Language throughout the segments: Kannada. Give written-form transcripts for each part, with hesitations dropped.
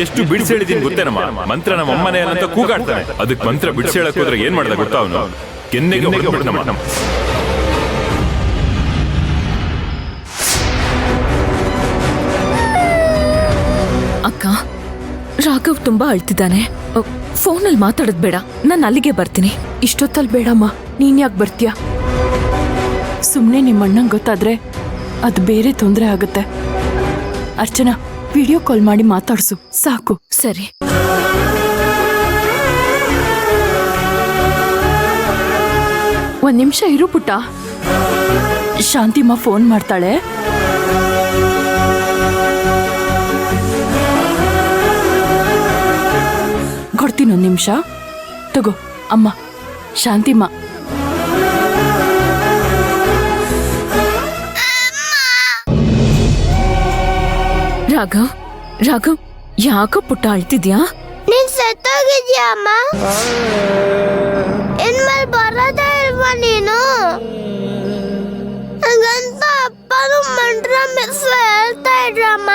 ಎಷ್ಟು ಬಿಡಿಸಿ ಹೇಳಿದೀನಿ ಗೊತ್ತೇನಮ್ಮ? ಮಂತ್ರ ನಮ್ಮ ಅಮ್ಮನೇ ಅಲ್ಲ ಅಂತ ಕೂಗಾಡ್ತಾನೆ. ಅದಕ್ಕೆ ಮಂತ್ರ ಬಿಡಿಸಿ ಹೇಳಕ್ ಹೋದ್ರೆ ಏನ್ ಮಾಡ್ದ ಗೊತ್ತಾ ಅವನು? ಕೆನ್ನೆಗೆ ಹೊಡೆದ್ಬಿಟ್ನಮ್ಮ. ಅಕ್ಕ, ರಾಘವ್ ತುಂಬಾ ಅಳ್ತಿದ್ದಾನೆ. ಫೋನಲ್ಲಿ ಮಾತಾಡೋದ್ ಬೇಡ, ನಾನು ಅಲ್ಲಿಗೆ ಬರ್ತೀನಿ. ಇಷ್ಟೊತ್ತಲ್ಲಿ ಬೇಡಮ್ಮ, ನೀನ್ ಯಾಕೆ ಬರ್ತೀಯ? ಸುಮ್ಮನೆ ನಿಮ್ಮ ಅಣ್ಣಂಗೆ ಗೊತ್ತಾದ್ರೆ ಅದು ಬೇರೆ ತೊಂದರೆ ಆಗುತ್ತೆ. ಅರ್ಚನಾ, ವಿಡಿಯೋ ಕಾಲ್ ಮಾಡಿ ಮಾತಾಡ್ಸು ಸಾಕು. ಸರಿ. ಒಂದ್ ನಿಮಿಷ ಇರು ಪುಟ್ಟ, ಶಾಂತಿಮ್ಮ ಫೋನ್ ಮಾಡ್ತಾಳೆ. ಕೊಡ್ತೀನಿ ಒಂದ್ ನಿಮಿಷ. ತಗೋ ಅಮ್ಮ, ಶಾಂತಿಮ್ಮ. ರಾಘವ್, ರಾಘವ್, ಯಾಕೋ ಪುಟ್ಟ ಅಳ್ತಿದ್ಯಾ? ನೀನ್ ಸತ್ತೋಗಿದ್ಯಾ ಅಮ್ಮ? ಇನ್ಮೇಲೆ ಬರೋದೇ ಇಲ್ವಾ ನೀನು? ಹಾಗಂತ ಅಪ್ಪನು ಮಂಡ್ರ ಮಿಸ್ ಹೇಳ್ತಾ ಇದ್ರಮ್ಮ.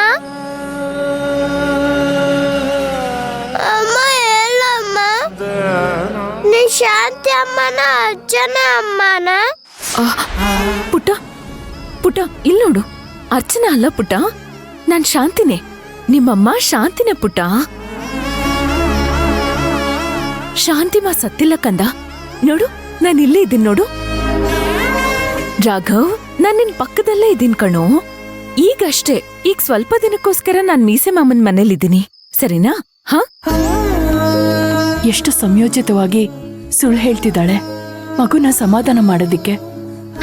ಅಮ್ಮ ಹೇಳಮ್ಮ, ನೀ ಶಾಂತಿ ಅಮ್ಮನ ಅರ್ಚನಾ ಅಮ್ಮನ? ಪುಟ್ಟ ಪುಟ್ಟ, ಇಲ್ಲಿ ನೋಡು, ಅರ್ಚನಾ ಅಲ್ಲ ಪುಟ್ಟ, ನಾನ್ ಶಾಂತಿನೇ. ನಿಮ್ಮಮ್ಮ ಶಾಂತಿನೇ ಪುಟ್ಟ. ಶಾಂತಿಮಾ ಸತ್ತಿಲ್ಲ ಕಂದ. ನೋಡು, ನಾನು ಇಲ್ಲೇ ಇದ್ದೀನಿ ನೋಡು. ರಾಘವ್, ನಾನ್ ನಿನ್ ಪಕ್ಕದಲ್ಲೇ ಇದ್ದೀನಿ ಕಣೋ. ಈಗಷ್ಟೇ, ಈಗ ಸ್ವಲ್ಪ ದಿನಕ್ಕೋಸ್ಕರ ನಾನ್ ಮೀಸೆ ಮಾಮನ್ ಮನೇಲಿದ್ದೀನಿ, ಸರಿನಾ? ಹಾ, ಎಷ್ಟು ಸಂಯೋಜಿತವಾಗಿ ಸುಳ್ಳು ಹೇಳ್ತಿದ್ದಾಳೆ ಮಗುನ ಸಮಾಧಾನ ಮಾಡೋದಿಕ್ಕೆ.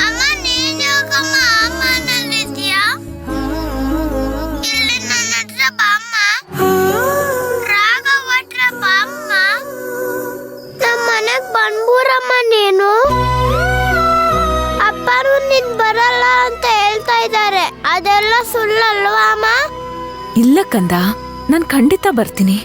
ಅಮ್ಮ, ನೀನ್ ಯಾಕಮ್ಮ ಅಮ್ಮನಲ್ಲಿದ್ಯಾ? ಇಲ್ಲಿ ನನ್ನ ಹತ್ರ ಬಾಮ್ಮ. ರಾಘವ್ ಹತ್ರ ಬಾಮ್ಮ. ನಮ್ಮ ಮನೆಗ್ ಬಂದ್ಬೂರಮ್ಮ ನೀನು. ಅಪ್ಪನು ನೀನ್ ಬರಲ್ಲ ಅಂತ ಹೇಳ್ತಾ ಇದ್ದಾರೆ, ಅದೆಲ್ಲ ಸುಳ್ಳಲ್ವಾ ಅಮ್ಮ? ಇಲ್ಲ ಕಂದ, ನಾನ್ ಖಂಡಿತ ಬರ್ತೀನಿ.